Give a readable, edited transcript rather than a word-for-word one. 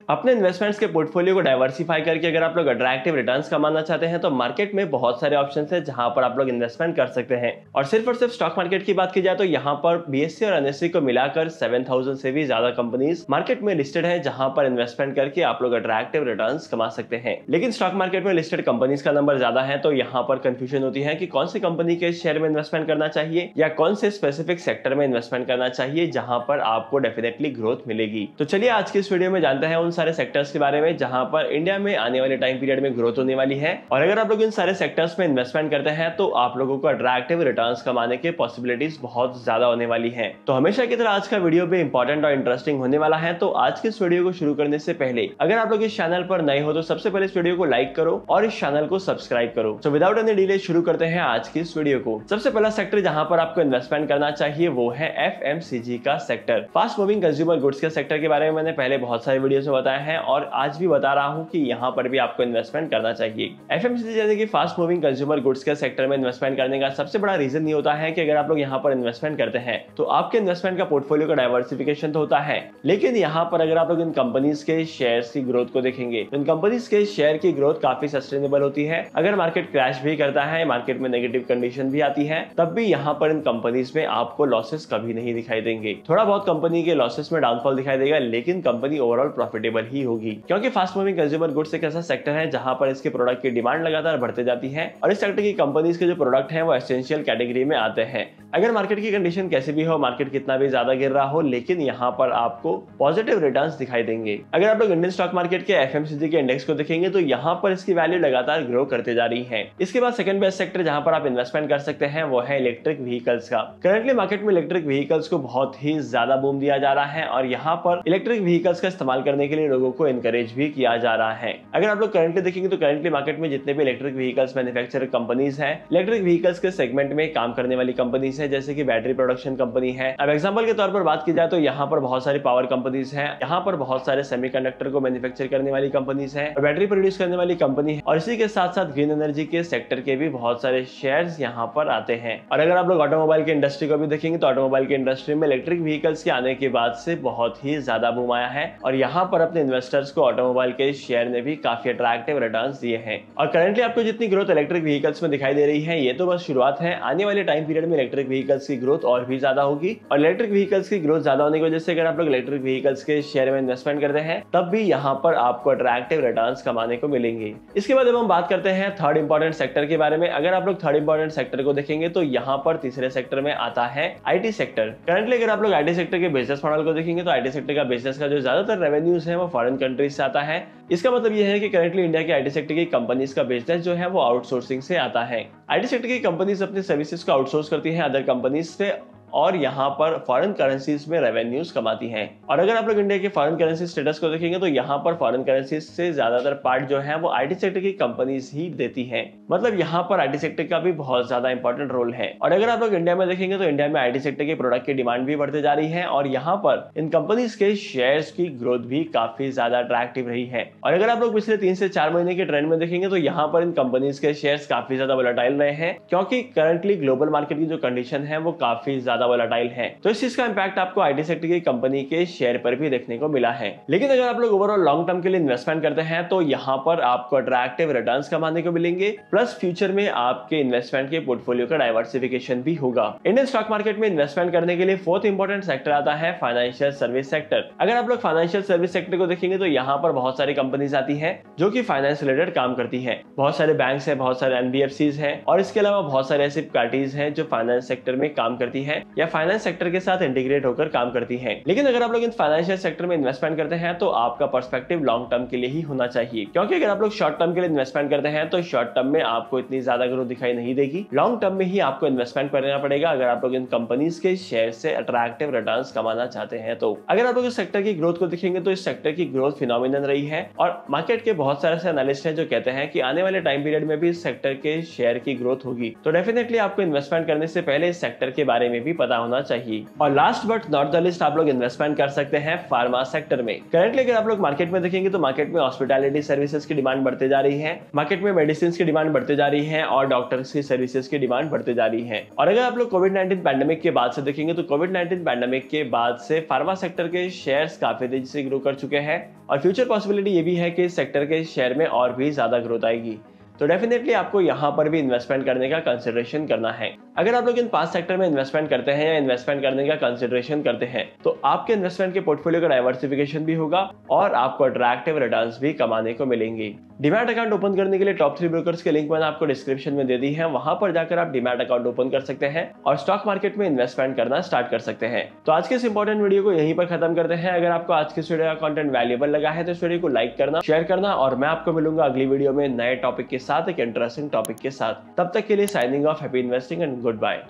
अपने इन्वेस्टमेंट्स के पोर्टफोलियो को डाइवर्सिफाई करके अगर आप लोग अट्रैक्टिव रिटर्न्स कमाना चाहते हैं तो मार्केट में बहुत सारे ऑप्शंस हैं जहां पर आप लोग इन्वेस्टमेंट कर सकते हैं। और सिर्फ स्टॉक मार्केट की बात की जाए तो यहां पर बीएससी और एनएससी को मिलाकर 7000 से भी ज्यादा कंपनीज मार्केट में लिस्टेड है जहां पर इन्वेस्टमेंट करके आप लोग अट्रैक्टिव रिटर्न्स कमा सकते हैं। लेकिन स्टॉक मार्केट में लिस्टेड कंपनीज का नंबर ज्यादा है तो यहाँ पर कंफ्यूजन होती है कि कौन सी कंपनी के शेयर में इन्वेस्टमेंट करना चाहिए या कौन से स्पेसिफिक सेक्टर में इन्वेस्टमेंट करना चाहिए जहां पर आपको डेफिनेटली ग्रोथ मिलेगी। तो चलिए आज की इस वीडियो में जानते हैं उन सारे सेक्टर्स के बारे में जहां पर इंडिया में आने वाले टाइम पीरियड में ग्रोथ होने वाली है। और अगर आप लोग इन सारे सेक्टर्स में इन्वेस्टमेंट करते हैं तो आप लोगों को अट्रैक्टिव रिटर्न्स कमाने के पॉसिबिलिटीज बहुत ज्यादा होने वाली है। तो हमेशा की तरह आज का वीडियो भी इंपॉर्टेंट और इंटरेस्टिंग होने वाला है। तो आज के इस वीडियो को शुरू करने से पहले अगर आप लोग इस चैनल पर नए हो तो सबसे पहले इस वीडियो को लाइक करो और इस चैनल को सब्सक्राइब करो। तो विदाउट एनी डिले शुरू करते हैं आज की इस वीडियो को। सबसे पहला सेक्टर जहां पर आपको इन्वेस्टमेंट करना चाहिए वो है एफएमसीजी का sector. Fast moving consumer goods के सेक्टर के बारे में मैंने पहले बहुत सारे वीडियोस में बताया है और आज भी बता रहा हूं कि यहां पर भी आपको इन्वेस्टमेंट करना चाहिए। एफएमसीजी यानी कि फास्ट मूविंग कंज्यूमर गुड्स के सेक्टर में इन्वेस्टमेंट करने का सबसे बड़ा रीजन ये होता है कि अगर आप लोग यहां पर इन्वेस्टमेंट करते हैं तो आपके इन्वेस्टमेंट का पोर्टफोलियो का डाइवर्सिफिकेशन तो होता है, लेकिन यहां पर अगर आप लोग इन कंपनीज के शेयर्स की ग्रोथ को देखेंगे तो इन कंपनीज के शेयर की ग्रोथ काफी सस्टेनेबल होती है। अगर मार्केट क्रैश भी करता है, मार्केट में नेगेटिव कंडीशन भी आती है, तब भी यहां पर इन कंपनीज में आपको लॉसेस कभी नहीं दिखाई देंगे। थोड़ा बहुत कंपनी के लॉसेस में डाउनफॉल दिखाई देगा लेकिन कंपनी ओवरऑल प्रॉफिटेबल ही होगी, क्योंकि फास्ट मूविंग कंज्यूमर गुड्स एक ऐसा सेक्टर है जहां पर इसके प्रोडक्ट की डिमांड लगातार बढ़ते जाती है और इस सेक्टर की कंपनीज के जो प्रोडक्ट हैं वो एसेंशियल कैटेगरी में आते हैं। अगर मार्केट की कंडीशन कैसे भी हो, मार्केट कितना भी ज्यादा गिर रहा हो, लेकिन यहाँ पर आपको पॉजिटिव रिटर्न्स दिखाई देंगे। अगर आप लोग इंडियन स्टॉक मार्केट के एफएमसीजी के इंडेक्स को देखेंगे तो यहाँ पर इसकी वैल्यू लगातार ग्रो करते जा रही है। इसके बाद सेकंड बेस्ट सेक्टर जहां पर आप इन्वेस्टमेंट कर सकते हैं वो है इलेक्ट्रिक व्हीकल्स का। करंटली मार्केट में इलेक्ट्रिक व्हीकल्स को बहुत ही ज्यादा बूम दिया जा रहा है और यहाँ पर इलेक्ट्रिक व्हीकल्स का इस्तेमाल करने के लिए लोगों को एनकरेज भी किया जा रहा है। अगर आप लोग करंटली देखेंगे तो करंटली मार्केट में जितने भी इलेक्ट्रिक व्हीकल्स मैन्युफैक्चरर कंपनीज हैं, इलेक्ट्रिक व्हीकल्स के सेगमेंट में काम करने वाली कंपनीज है, जैसे कि बैटरी प्रोडक्शन कंपनी है। अब एग्जांपल के तौर पर बात की जाए तो यहाँ पर बहुत सारी पावर कंपनीज हैं, यहाँ पर बहुत सारे सेमीकंडक्टर को मैन्युफैक्चर करने वाली कंपनीज है, बैटरी प्रोड्यूस करने वाली कंपनी है और इसी के साथ साथ ग्रीन एनर्जी के सेक्टर के भी बहुत सारे शेयर्स यहाँ पर आते हैं। और अगर आप लोग ऑटोमोबाइल की इंडस्ट्री को भी देखेंगे तो ऑटोमोबाइल की इंडस्ट्री में इलेक्ट्रिक व्हीकल्स के आने के बाद से बहुत ही ज्यादा बूम आया है और यहाँ पर अपने इन्वेस्टर्स को ऑटोमोबाइल के शेयर ने भी काफी अट्रैक्टिव रिटर्न्स दिए हैं। और करंटली आपको जितनी ग्रोथ इलेक्ट्रिक व्हीकल्स में दिखाई दे रही है ये तो बस शुरुआत है। आने वाले टाइम पीरियड में इलेक्ट्रिक व्हीकल्स की ग्रोथ और भी ज्यादा होगी और इलेक्ट्रिक व्हीकल्स की ग्रोथ ज्यादा होने की वजह से अगर आप लोग इलेक्ट्रिक व्हीकल्स के शेयर में इन्वेस्टमेंट करते हैं तब भी यहाँ पर आपको अट्रैक्टिव रिटर्न्स कमाने को मिलेंगे। इसके बाद अब हम बात करते हैं थर्ड इंपॉर्टेंट सेक्टर के बारे में। अगर आप लोग थर्ड इंपॉर्टेंट सेक्टर को देखेंगे तो यहाँ पर तीसरे सेक्टर में आता है आईटी सेक्टर। करंटली अगर आप लोग आईटी सेक्टर के बिजनेस मॉडल को देखेंगे तो आईटी सेक्टर का बिजनेस का जो ज्यादातर रेवेन्यूज है वो फॉरेन कंट्रीज से आता है। इसका मतलब यह है कि करंटली इंडिया के आईटी सेक्टर की कंपनीज का बिजनेस जो है वो आउटसोर्सिंग से आता है। आईटी सेक्टर की कंपनीज अपनी सर्विसेज को आउटसोर्स करती हैं अदर कंपनीज से और यहाँ पर फॉरेन करेंसीज में रेवेन्यूज कमाती हैं। और अगर आप लोग इंडिया के फॉरेन करेंसी स्टेटस को देखेंगे तो यहाँ पर फॉरेन करेंसी से ज्यादातर पार्ट जो है वो आईटी सेक्टर की कंपनीज ही देती हैं। मतलब यहाँ पर आईटी सेक्टर का भी बहुत ज्यादा इंपॉर्टेंट रोल है। और अगर आप लोग इंडिया में देखेंगे तो इंडिया में आईटी सेक्टर के प्रोडक्ट की डिमांड भी बढ़ती जा रही है और यहाँ पर इन कंपनीज के शेयर्स की ग्रोथ भी काफी ज्यादा अट्रैक्टिव रही है। और अगर आप लोग पिछले 3 से 4 महीने के ट्रेंड में देखेंगे तो यहाँ पर इन कंपनीज के शेयर्स काफी ज्यादा वोलेटाइल रहे हैं, क्योंकि करंटली ग्लोबल मार्केट की जो कंडीशन है वो काफी ज्यादा वोलेटाइल है। तो इस चीज का इंपैक्ट आपको आईटी सेक्टर की कंपनी के शेयर पर भी देखने को मिला है। लेकिन अगर आप लोग ओवरऑल लॉन्ग टर्म के लिए इन्वेस्टमेंट करते हैं तो यहाँ पर आपको अट्रैक्टिव रिटर्न्स कमाने को मिलेंगे, प्लस फ्यूचर में आपके इन्वेस्टमेंट के पोर्टफोलियो का डाइवर्सिफिकेशन भी होगा। इंडियन स्टॉक मार्केट में इन्वेस्टमेंट करने के लिए फोर्थ इंपॉर्टेंट सेक्टर आता है फाइनेंशियल सर्विस सेक्टर। अगर आप लोग फाइनेंशियल सर्विस सेक्टर को देखेंगे तो यहाँ पर बहुत सारी कंपनीज आती है जो कि फाइनेंस रिलेटेड काम करती है। बहुत सारे बैंक्स है, बहुत सारे एनबीएफसीज है और इसके अलावा बहुत सारे ऐसी पार्टीज है जो फाइनेंस सेक्टर में काम करती है या फाइनेंस सेक्टर के साथ इंटीग्रेट होकर काम करती हैं। लेकिन अगर आप लोग इन फाइनेंशियल सेक्टर में इन्वेस्टमेंट करते हैं तो आपका पर्सपेक्टिव लॉन्ग टर्म के लिए ही होना चाहिए, क्योंकि अगर आप लोग शॉर्ट टर्म के लिए इन्वेस्टमेंट करते हैं तो शॉर्ट टर्म में आपको इतनी ज्यादा ग्रोथ दिखाई नहीं देगी। लॉन्ग टर्म में ही आपको इन्वेस्टमेंट करना पड़ेगा अगर आप लोग इन कंपनीज के शेयर से अट्रैक्टिव रिटर्न्स कमाना चाहते हैं। तो अगर आप लोग इस सेक्टर की ग्रोथ को देखेंगे तो इस सेक्टर की ग्रोथ फिनोमिनल रही है और मार्केट के बहुत सारे ऐसे एनालिस्ट हैं जो कहते हैं कि आने वाले टाइम पीरियड में भी इस सेक्टर के शेयर की ग्रोथ होगी। तो डेफिनेटली आपको इन्वेस्टमेंट करने से पहले इस सेक्टर के बारे में भी पता होना चाहिए। और last but not the list, आप लोग इन्वेस्टमेंट कर सकते हैं फार्मा सेक्टर में। करंटली अगर आप लोग मार्केट में देखेंगे तो मार्केट में हॉस्पिटैलिटी सर्विसेज की डिमांड बढ़ते जा रही है, मार्केट में मेडिसिन की डिमांड बढ़ते जा रही है और डॉक्टर्स की सर्विसेज की डिमांड बढ़ते जा रही है। और अगर आप लोग कोविड-19 पैंडेमिक के बाद से देखेंगे तो कोविड-19 पैंडेमिक के बाद से फार्मा सेक्टर के शेयर्स काफी तेजी से ग्रो कर चुके हैं और फ्यूचर पॉसिबिलिटी ये भी है कि इस सेक्टर के शेयर में और भी ज्यादा ग्रोथ आएगी। तो डेफिनेटली आपको यहाँ पर भी इन्वेस्टमेंट करने का कंसिडरेशन करना है। अगर आप लोग इन 5 सेक्टर में इन्वेस्टमेंट करते हैं या इन्वेस्टमेंट करने का कंसिडरेशन करते हैं तो आपके इन्वेस्टमेंट के पोर्टफोलियो का डाइवर्सिफिकेशन भी होगा और आपको अट्रैक्टिव रिटर्न्स भी कमाने को मिलेंगे। डीमैट अकाउंट ओपन करने के लिए टॉप 3 ब्रोकर्स के लिंक मैंने आपको डिस्क्रिप्शन में दे दी है, वहां पर जाकर आप डीमैट अकाउंट ओपन कर सकते हैं और स्टॉक मार्केट में इन्वेस्टमेंट करना स्टार्ट कर सकते हैं। तो आज के इस इंपॉर्टेंट वीडियो को यहीं पर खत्म करते हैं। अगर आपको आज के इस वीडियो का कंटेंट वैल्यूएबल लगा है तो इस वीडियो को लाइक करना, शेयर करना और मैं आपको मिलूंगा अगली वीडियो में नए टॉपिक के साथ, एक इंटरेस्टिंग टॉपिक के साथ। तब तक के लिए signing off, happy investing and good bye.